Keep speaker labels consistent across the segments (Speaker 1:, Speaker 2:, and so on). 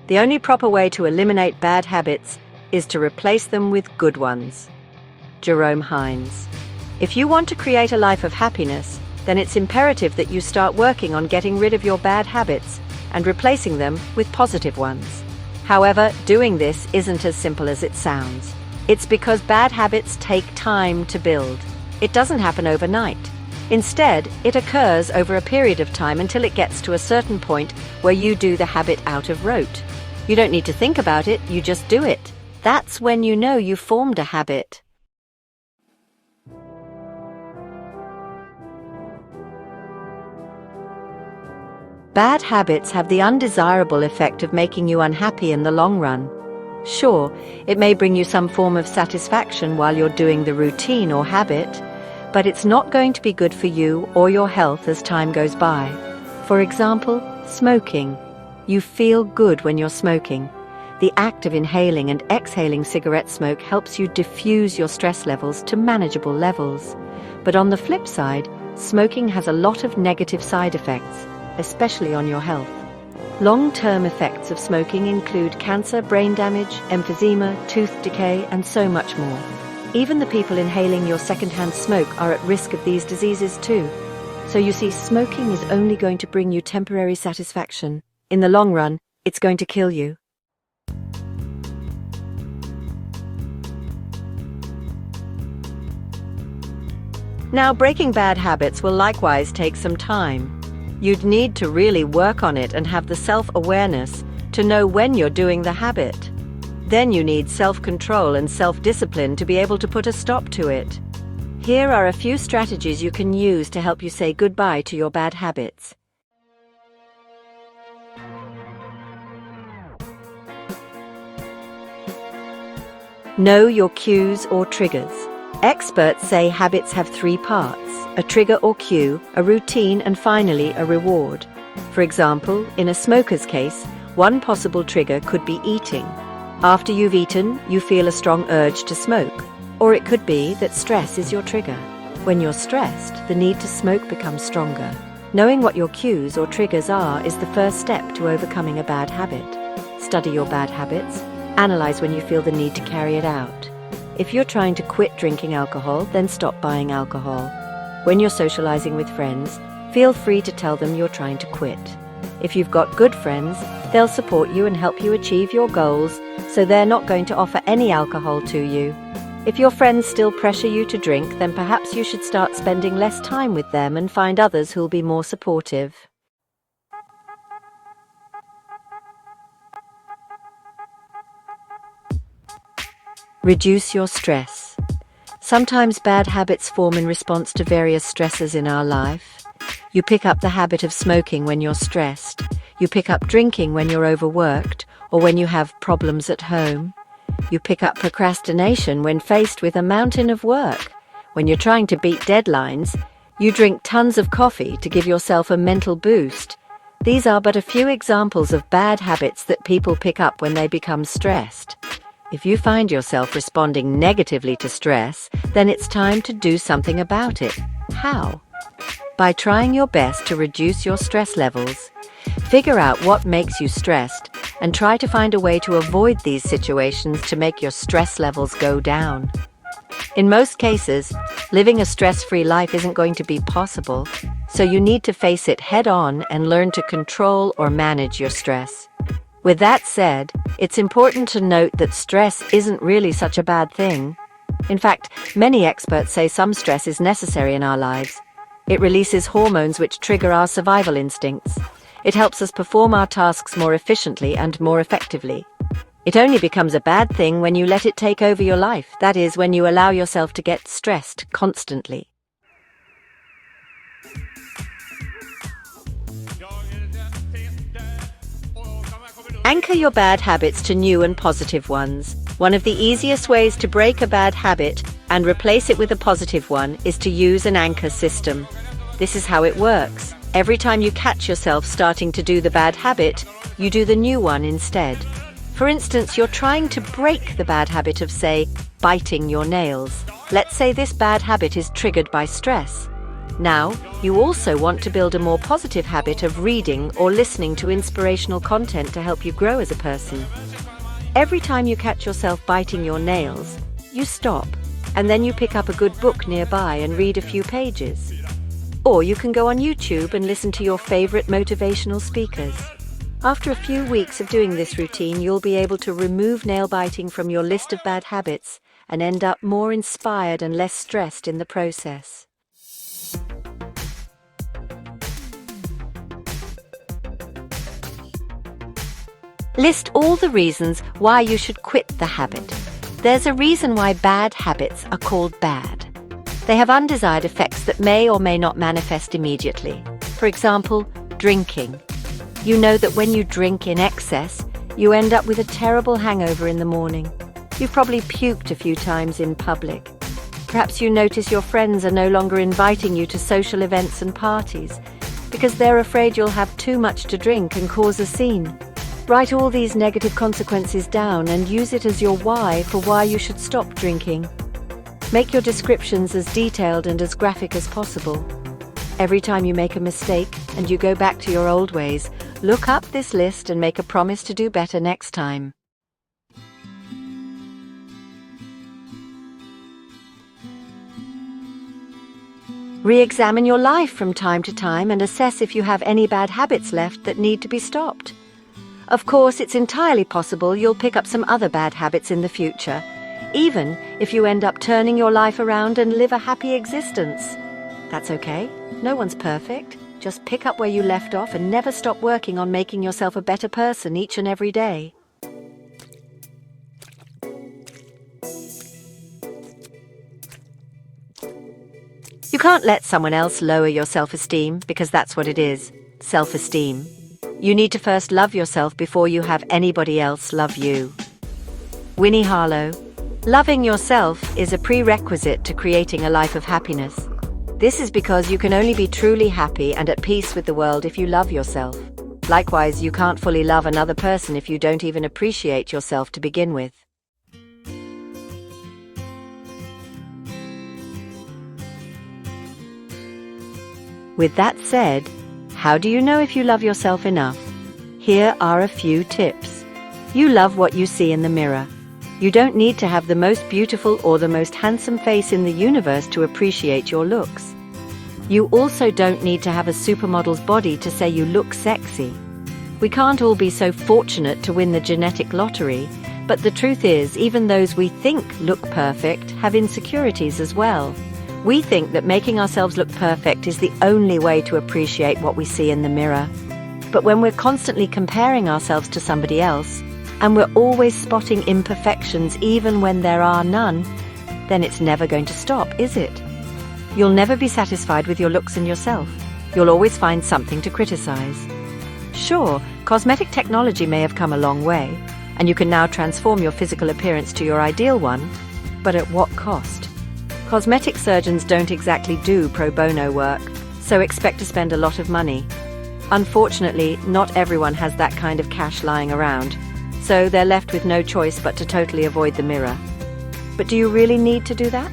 Speaker 1: The only proper way to eliminate bad habits is to replace them with good ones. Jerome Hines. If you want to create a life of happiness, then it's imperative that you start working on getting rid of your bad habits and replacing them with positive ones. However, doing this isn't as simple as it sounds. It's because bad habits take time to build. It doesn't happen overnight. Instead, it occurs over a period of time until it gets to a certain point where you do the habit out of rote. You don't need to think about it, you just do it. That's when you know you've formed a habit. Bad habits have the undesirable effect of making you unhappy in the long run. Sure, it may bring you some form of satisfaction while you're doing the routine or habit, but it's not going to be good for you or your health as time goes by. For example, smoking. You feel good when you're smoking. The act of inhaling and exhaling cigarette smoke helps you diffuse your stress levels to manageable levels. But on the flip side, smoking has a lot of negative side effects, especially on your health. Long-term effects of smoking include cancer, brain damage, emphysema, tooth decay, and so much more. Even the people inhaling your secondhand smoke are at risk of these diseases too. So you see, smoking is only going to bring you temporary satisfaction. In the long run, it's going to kill you. Now, breaking bad habits will likewise take some time. You'd need to really work on it and have the self-awareness to know when you're doing the habit. Then you need self-control and self-discipline to be able to put a stop to it. Here are a few strategies you can use to help you say goodbye to your bad habits. Know your cues or triggers. Experts say habits have 3 parts: a trigger or cue, a routine, and finally a reward. For example, in a smoker's case, one possible trigger could be eating. After you've eaten, you feel a strong urge to smoke. Or it could be that stress is your trigger. When you're stressed, the need to smoke becomes stronger. Knowing what your cues or triggers are is the first step to overcoming a bad habit. Study your bad habits. Analyze when you feel the need to carry it out. If you're trying to quit drinking alcohol, then stop buying alcohol. When you're socializing with friends, feel free to tell them you're trying to quit. If you've got good friends, they'll support you and help you achieve your goals, so they're not going to offer any alcohol to you. If your friends still pressure you to drink, then perhaps you should start spending less time with them and find others who'll be more supportive. Reduce your stress. Sometimes bad habits form in response to various stresses in our life. You pick up the habit of smoking when you're stressed. You pick up drinking when you're overworked or when you have problems at home. You pick up procrastination when faced with a mountain of work. When you're trying to beat deadlines, you drink tons of coffee to give yourself a mental boost. These are but a few examples of bad habits that people pick up when they become stressed. If you find yourself responding negatively to stress, then it's time to do something about it. How? By trying your best to reduce your stress levels. Figure out what makes you stressed and try to find a way to avoid these situations to make your stress levels go down. In most cases, living a stress-free life isn't going to be possible, so you need to face it head-on and learn to control or manage your stress. With that said, it's important to note that stress isn't really such a bad thing. In fact, many experts say some stress is necessary in our lives. It releases hormones which trigger our survival instincts. It helps us perform our tasks more efficiently and more effectively. It only becomes a bad thing when you let it take over your life, that is, when you allow yourself to get stressed constantly. Anchor your bad habits to new and positive ones. One of the easiest ways to break a bad habit and replace it with a positive one is to use an anchor system. This is how it works. Every time you catch yourself starting to do the bad habit, you do the new one instead. For instance, you're trying to break the bad habit of, say, biting your nails. Let's say this bad habit is triggered by stress. Now, you also want to build a more positive habit of reading or listening to inspirational content to help you grow as a person. Every time you catch yourself biting your nails, you stop, and then you pick up a good book nearby and read a few pages. Or you can go on YouTube and listen to your favorite motivational speakers. After a few weeks of doing this routine, you'll be able to remove nail biting from your list of bad habits and end up more inspired and less stressed in the process. List all the reasons why you should quit the habit. There's a reason why bad habits are called bad. They have undesired effects that may or may not manifest immediately. For example, drinking. You know that when you drink in excess, you end up with a terrible hangover in the morning. You've probably puked a few times in public. Perhaps you notice your friends are no longer inviting you to social events and parties because they're afraid you'll have too much to drink and cause a scene. Write all these negative consequences down and use it as your why for why you should stop drinking. Make your descriptions as detailed and as graphic as possible. Every time you make a mistake and you go back to your old ways, look up this list and make a promise to do better next time. Re-examine your life from time to time and assess if you have any bad habits left that need to be stopped. Of course, it's entirely possible you'll pick up some other bad habits in the future, even if you end up turning your life around and live a happy existence. That's okay. No one's perfect. Just pick up where you left off and never stop working on making yourself a better person each and every day. You can't let someone else lower your self-esteem because that's what it is, self-esteem. You need to first love yourself before you have anybody else love you. Winnie Harlow. Loving yourself is a prerequisite to creating a life of happiness. This is because you can only be truly happy and at peace with the world if you love yourself. Likewise, you can't fully love another person if you don't even appreciate yourself to begin with. With that said, how do you know if you love yourself enough? Here are a few tips. You love what you see in the mirror. You don't need to have the most beautiful or the most handsome face in the universe to appreciate your looks. You also don't need to have a supermodel's body to say you look sexy. We can't all be so fortunate to win the genetic lottery, but the truth is, even those we think look perfect have insecurities as well. We think that making ourselves look perfect is the only way to appreciate what we see in the mirror. But when we're constantly comparing ourselves to somebody else, and we're always spotting imperfections even when there are none, then it's never going to stop, is it? You'll never be satisfied with your looks and yourself. You'll always find something to criticize. Sure, cosmetic technology may have come a long way, and you can now transform your physical appearance to your ideal one, but at what cost? Cosmetic surgeons don't exactly do pro bono work, so expect to spend a lot of money. Unfortunately, not everyone has that kind of cash lying around, so they're left with no choice but to totally avoid the mirror. But do you really need to do that?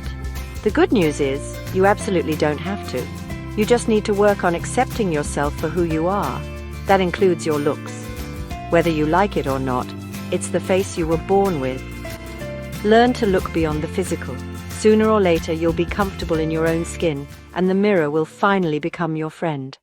Speaker 1: The good news is, you absolutely don't have to. You just need to work on accepting yourself for who you are. That includes your looks. Whether you like it or not, it's the face you were born with. Learn to look beyond the physical. Sooner or later, you'll be comfortable in your own skin, and the mirror will finally become your friend.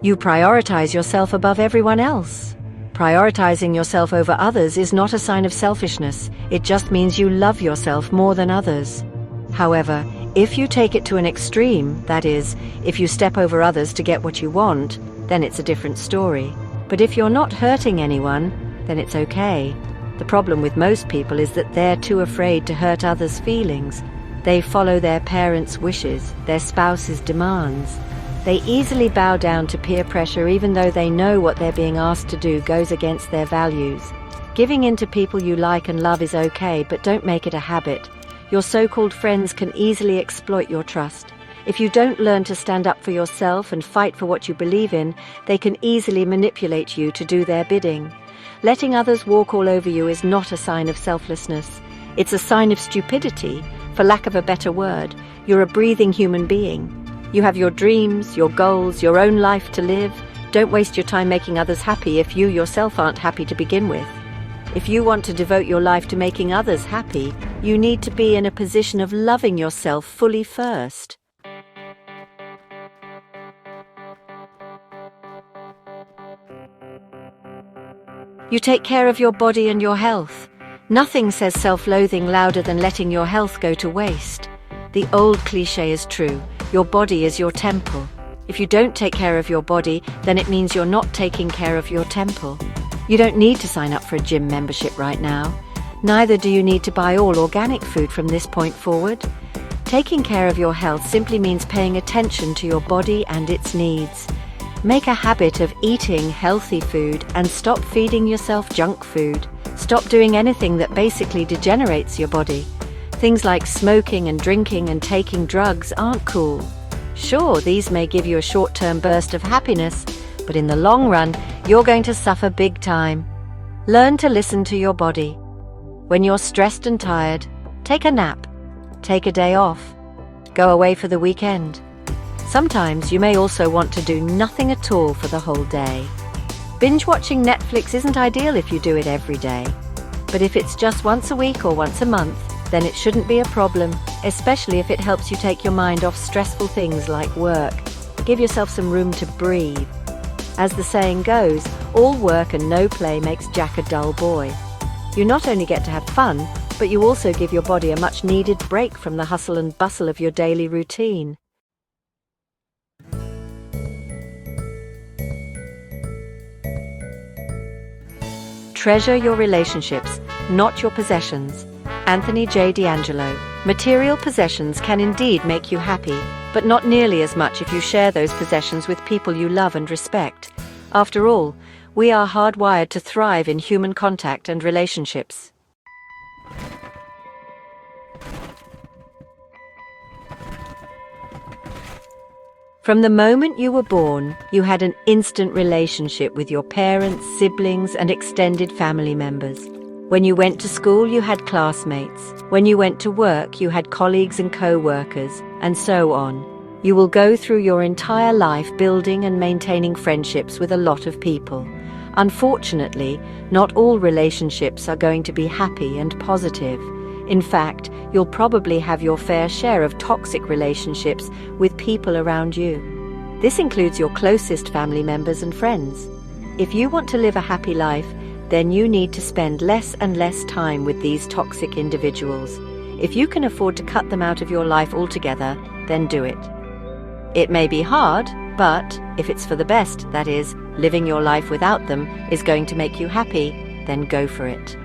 Speaker 1: You prioritize yourself above everyone else. Prioritizing yourself over others is not a sign of selfishness. It just means you love yourself more than others. However, if you take it to an extreme, that is, if you step over others to get what you want, then it's a different story. But if you're not hurting anyone, then it's okay. The problem with most people is that they're too afraid to hurt others' feelings. They follow their parents' wishes, their spouse's demands. They easily bow down to peer pressure even though they know what they're being asked to do goes against their values. Giving in to people you like and love is okay, but don't make it a habit. Your so-called friends can easily exploit your trust. If you don't learn to stand up for yourself and fight for what you believe in, they can easily manipulate you to do their bidding. Letting others walk all over you is not a sign of selflessness. It's a sign of stupidity, for lack of a better word. You're a breathing human being. You have your dreams, your goals, your own life to live. Don't waste your time making others happy if you yourself aren't happy to begin with. If you want to devote your life to making others happy, you need to be in a position of loving yourself fully first. You take care of your body and your health. Nothing says self-loathing louder than letting your health go to waste. The old cliché is true. Your body is your temple. If you don't take care of your body, then it means you're not taking care of your temple. You don't need to sign up for a gym membership right now. Neither do you need to buy all organic food from this point forward. Taking care of your health simply means paying attention to your body and its needs. Make a habit of eating healthy food and stop feeding yourself junk food. Stop doing anything that basically degenerates your body. Things like smoking and drinking and taking drugs aren't cool. Sure, these may give you a short-term burst of happiness, but in the long run, you're going to suffer big time. Learn to listen to your body. When you're stressed and tired, take a nap. Take a day off. Go away for the weekend. Sometimes you may also want to do nothing at all for the whole day. Binge watching Netflix isn't ideal if you do it every day. But if it's just once a week or once a month, then it shouldn't be a problem, especially if it helps you take your mind off stressful things like work. Give yourself some room to breathe. As the saying goes, all work and no play makes Jack a dull boy. You not only get to have fun, but you also give your body a much-needed break from the hustle and bustle of your daily routine. Treasure your relationships, not your possessions. Anthony J. D'Angelo. Material possessions can indeed make you happy, but not nearly as much if you share those possessions with people you love and respect. After all, we are hardwired to thrive in human contact and relationships. From the moment you were born, you had an instant relationship with your parents, siblings, and extended family members. When you went to school, you had classmates. When you went to work, you had colleagues and co-workers, and so on. You will go through your entire life building and maintaining friendships with a lot of people. Unfortunately, not all relationships are going to be happy and positive. In fact, you'll probably have your fair share of toxic relationships with people around you. This includes your closest family members and friends. If you want to live a happy life, then you need to spend less and less time with these toxic individuals. If you can afford to cut them out of your life altogether, then do it. It may be hard, but if it's for the best, that is, living your life without them is going to make you happy, then go for it.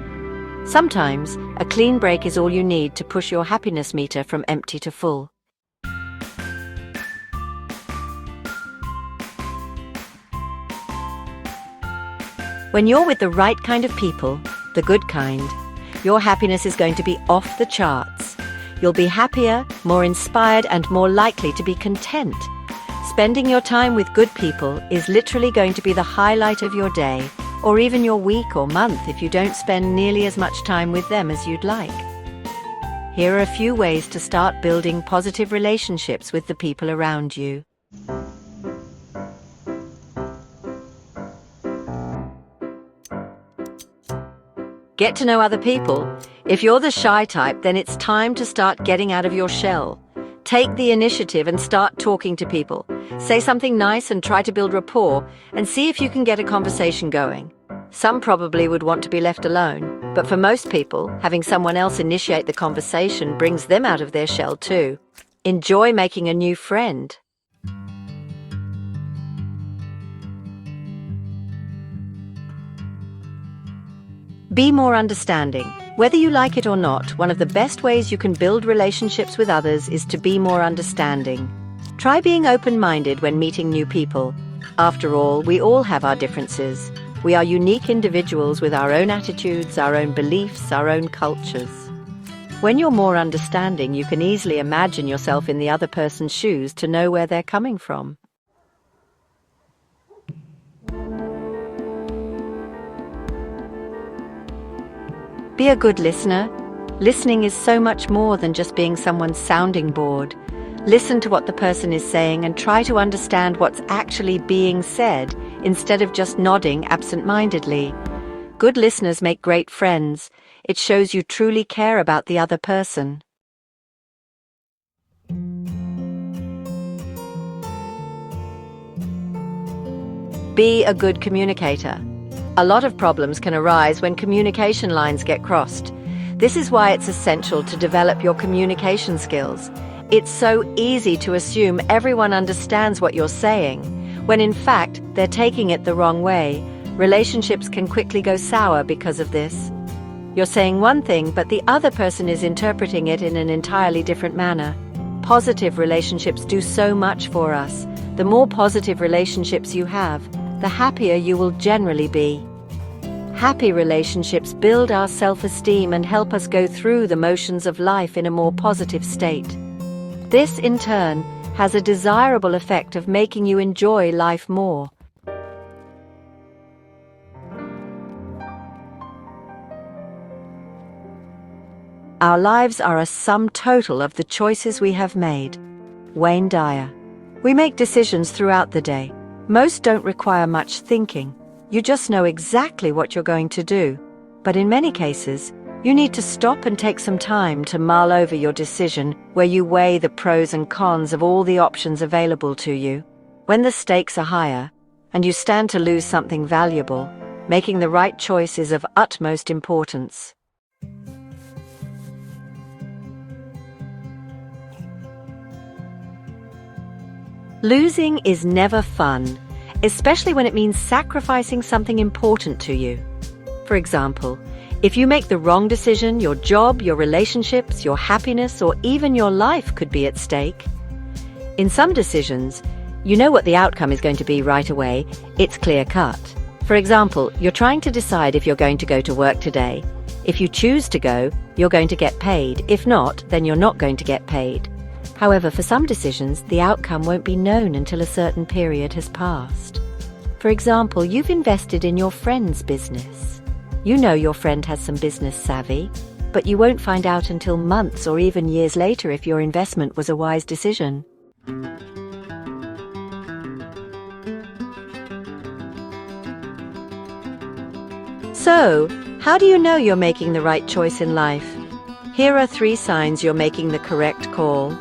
Speaker 1: Sometimes, a clean break is all you need to push your happiness meter from empty to full. When you're with the right kind of people, the good kind, your happiness is going to be off the charts. You'll be happier, more inspired, and more likely to be content. Spending your time with good people is literally going to be the highlight of your day, or even your week or month if you don't spend nearly as much time with them as you'd like. Here are a few ways to start building positive relationships with the people around you. Get to know other people. If you're the shy type, then it's time to start getting out of your shell. Take the initiative and start talking to people. Say something nice and try to build rapport, and see if you can get a conversation going. Some probably would want to be left alone, but for most people, having someone else initiate the conversation brings them out of their shell too. Enjoy making a new friend. Be more understanding. Whether you like it or not, one of the best ways you can build relationships with others is to be more understanding. Try being open-minded when meeting new people. After all, we all have our differences. We are unique individuals with our own attitudes, our own beliefs, our own cultures. When you're more understanding, you can easily imagine yourself in the other person's shoes to know where they're coming from. Be a good listener. Listening is so much more than just being someone's sounding board. Listen to what the person is saying and try to understand what's actually being said instead of just nodding absent-mindedly. Good listeners make great friends. It shows you truly care about the other person. Be a good communicator. A lot of problems can arise when communication lines get crossed. This is why it's essential to develop your communication skills. It's so easy to assume everyone understands what you're saying, when in fact they're taking it the wrong way. Relationships can quickly go sour because of this. You're saying one thing, but the other person is interpreting it in an entirely different manner. Positive relationships do so much for us. The more positive relationships you have, the happier you will generally be. Happy relationships build our self-esteem and help us go through the motions of life in a more positive state. This, in turn, has a desirable effect of making you enjoy life more. Our lives are a sum total of the choices we have made. Wayne Dyer. We make decisions throughout the day. Most don't require much thinking. You just know exactly what you're going to do. But in many cases, you need to stop and take some time to mull over your decision, where you weigh the pros and cons of all the options available to you. When the stakes are higher, and you stand to lose something valuable, making the right choice is of utmost importance. Losing is never fun, especially when it means sacrificing something important to you. For example, if you make the wrong decision, your job, your relationships, your happiness, or even your life could be at stake. In some decisions, you know what the outcome is going to be right away. It's clear-cut. For example, you're trying to decide if you're going to go to work today. If you choose to go, you're going to get paid. If not, then you're not going to get paid. However, for some decisions, the outcome won't be known until a certain period has passed. For example, you've invested in your friend's business. You know your friend has some business savvy, but you won't find out until months or even years later if your investment was a wise decision. So, how do you know you're making the right choice in life? Here are 3 signs you're making the correct call.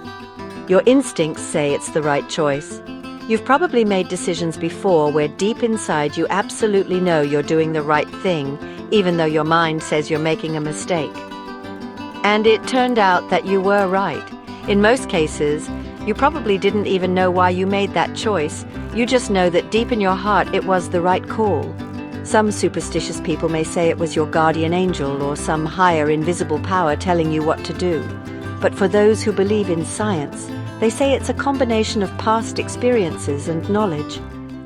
Speaker 1: Your instincts say it's the right choice. You've probably made decisions before where deep inside you absolutely know you're doing the right thing, even though your mind says you're making a mistake. And it turned out that you were right. In most cases, you probably didn't even know why you made that choice. You just know that deep in your heart it was the right call. Some superstitious people may say it was your guardian angel or some higher invisible power telling you what to do. But for those who believe in science, they say it's a combination of past experiences and knowledge.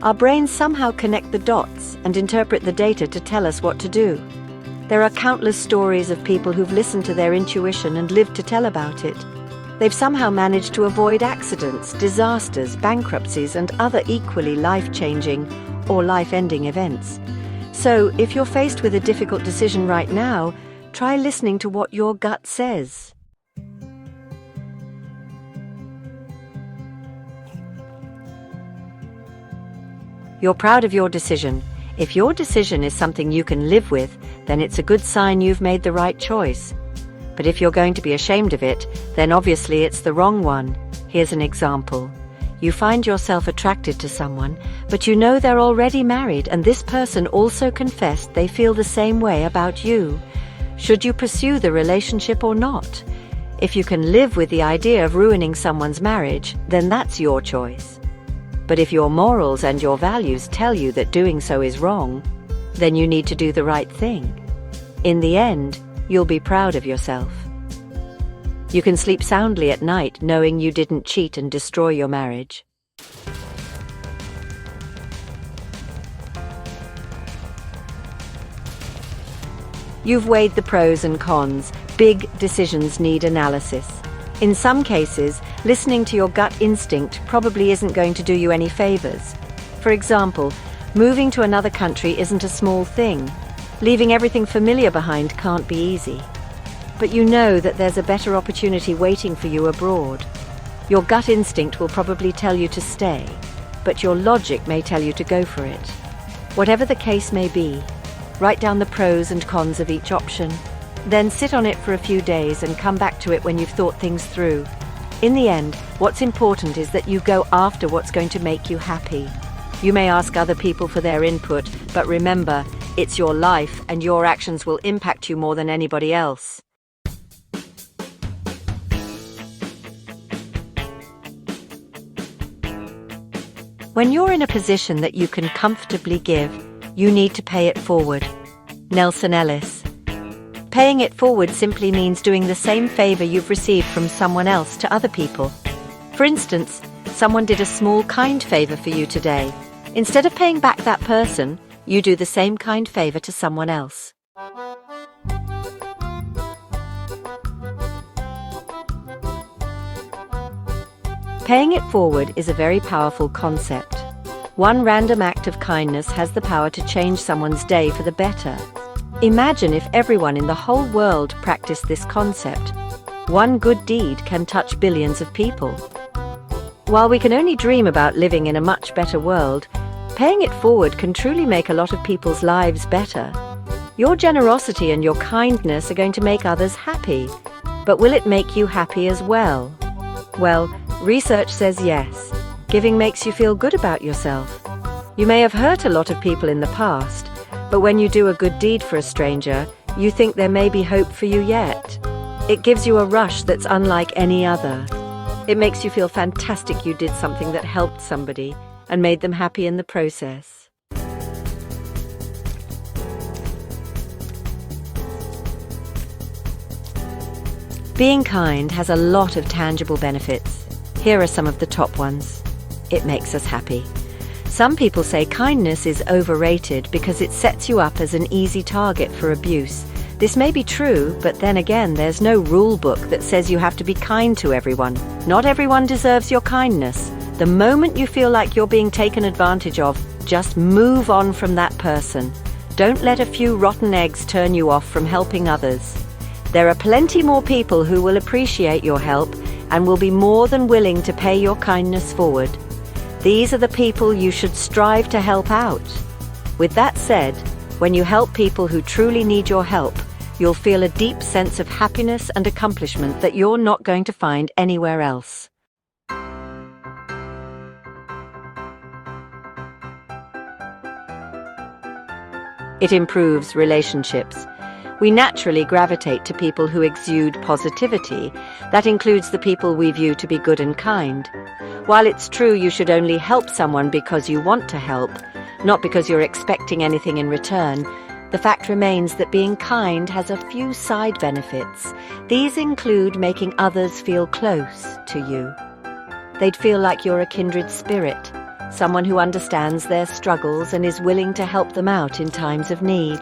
Speaker 1: Our brains somehow connect the dots and interpret the data to tell us what to do. There are countless stories of people who've listened to their intuition and lived to tell about it. They've somehow managed to avoid accidents, disasters, bankruptcies, and other equally life-changing or life-ending events. So, if you're faced with a difficult decision right now, try listening to what your gut says. You're proud of your decision. If your decision is something you can live with, then it's a good sign you've made the right choice. But if you're going to be ashamed of it, then obviously it's the wrong one. Here's an example. You find yourself attracted to someone, but you know they're already married, and this person also confessed they feel the same way about you. Should you pursue the relationship or not? If you can live with the idea of ruining someone's marriage, then that's your choice. But if your morals and your values tell you that doing so is wrong, then you need to do the right thing. In the end, you'll be proud of yourself. You can sleep soundly at night knowing you didn't cheat and destroy your marriage. You've weighed the pros and cons. Big decisions need analysis. In some cases, listening to your gut instinct probably isn't going to do you any favors. For example, moving to another country isn't a small thing. Leaving everything familiar behind can't be easy. But you know that there's a better opportunity waiting for you abroad. Your gut instinct will probably tell you to stay, but your logic may tell you to go for it. Whatever the case may be, write down the pros and cons of each option. Then sit on it for a few days and come back to it when you've thought things through. In the end, what's important is that you go after what's going to make you happy. You may ask other people for their input, but remember, it's your life and your actions will impact you more than anybody else. When you're in a position that you can comfortably give, you need to pay it forward. Nelson Ellis. Paying it forward simply means doing the same favor you've received from someone else to other people. For instance, someone did a small kind favor for you today. Instead of paying back that person, you do the same kind favor to someone else. Paying it forward is a very powerful concept. One random act of kindness has the power to change someone's day for the better. Imagine if everyone in the whole world practiced this concept. One good deed can touch billions of people. While we can only dream about living in a much better world, paying it forward can truly make a lot of people's lives better. Your generosity and your kindness are going to make others happy, but will it make you happy as well? Well, research says yes. Giving makes you feel good about yourself. You may have hurt a lot of people in the past, but when you do a good deed for a stranger, you think there may be hope for you yet. It gives you a rush that's unlike any other. It makes you feel fantastic you did something that helped somebody and made them happy in the process. Being kind has a lot of tangible benefits. Here are some of the top ones. It makes us happy. Some people say kindness is overrated because it sets you up as an easy target for abuse. This may be true, but then again, there's no rule book that says you have to be kind to everyone. Not everyone deserves your kindness. The moment you feel like you're being taken advantage of, just move on from that person. Don't let a few rotten eggs turn you off from helping others. There are plenty more people who will appreciate your help and will be more than willing to pay your kindness forward. These are the people you should strive to help out. With that said, when you help people who truly need your help, you'll feel a deep sense of happiness and accomplishment that you're not going to find anywhere else. It improves relationships. We naturally gravitate to people who exude positivity. That includes the people we view to be good and kind. While it's true you should only help someone because you want to help, not because you're expecting anything in return, the fact remains that being kind has a few side benefits. These include making others feel close to you. They'd feel like you're a kindred spirit, someone who understands their struggles and is willing to help them out in times of need.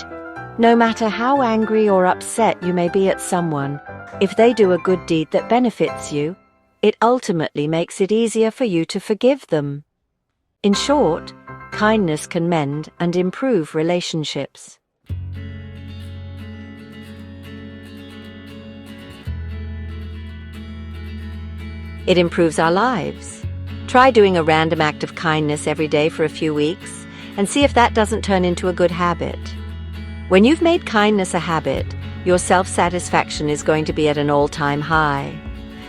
Speaker 1: No matter how angry or upset you may be at someone, if they do a good deed that benefits you, it ultimately makes it easier for you to forgive them. In short, kindness can mend and improve relationships. It improves our lives. Try doing a random act of kindness every day for a few weeks and see if that doesn't turn into a good habit. When you've made kindness a habit, your self-satisfaction is going to be at an all-time high.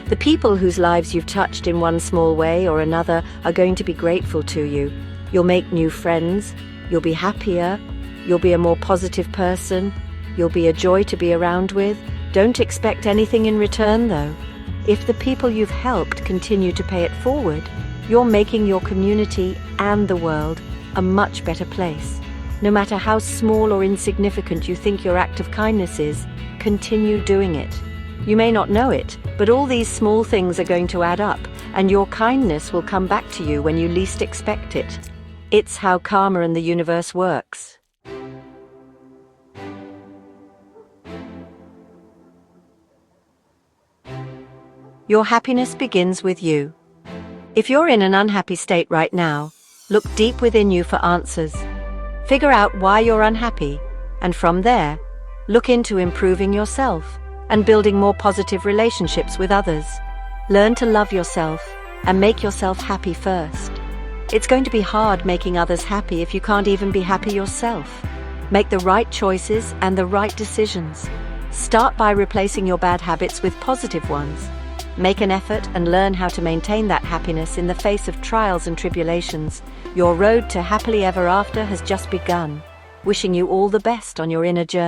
Speaker 1: The people whose lives you've touched in one small way or another are going to be grateful to you. You'll make new friends, you'll be happier, you'll be a more positive person, you'll be a joy to be around with. Don't expect anything in return, though. If the people you've helped continue to pay it forward, you're making your community and the world a much better place. No matter how small or insignificant you think your act of kindness is, continue doing it. You may not know it, but all these small things are going to add up, and your kindness will come back to you when you least expect it. It's how karma and the universe works. Your happiness begins with you. If you're in an unhappy state right now, look deep within you for answers. Figure out why you're unhappy. And from there, look into improving yourself and building more positive relationships with others. Learn to love yourself and make yourself happy first. It's going to be hard making others happy if you can't even be happy yourself. Make the right choices and the right decisions. Start by replacing your bad habits with positive ones. Make an effort and learn how to maintain that happiness in the face of trials and tribulations. Your road to happily ever after has just begun. Wishing you all the best on your inner journey.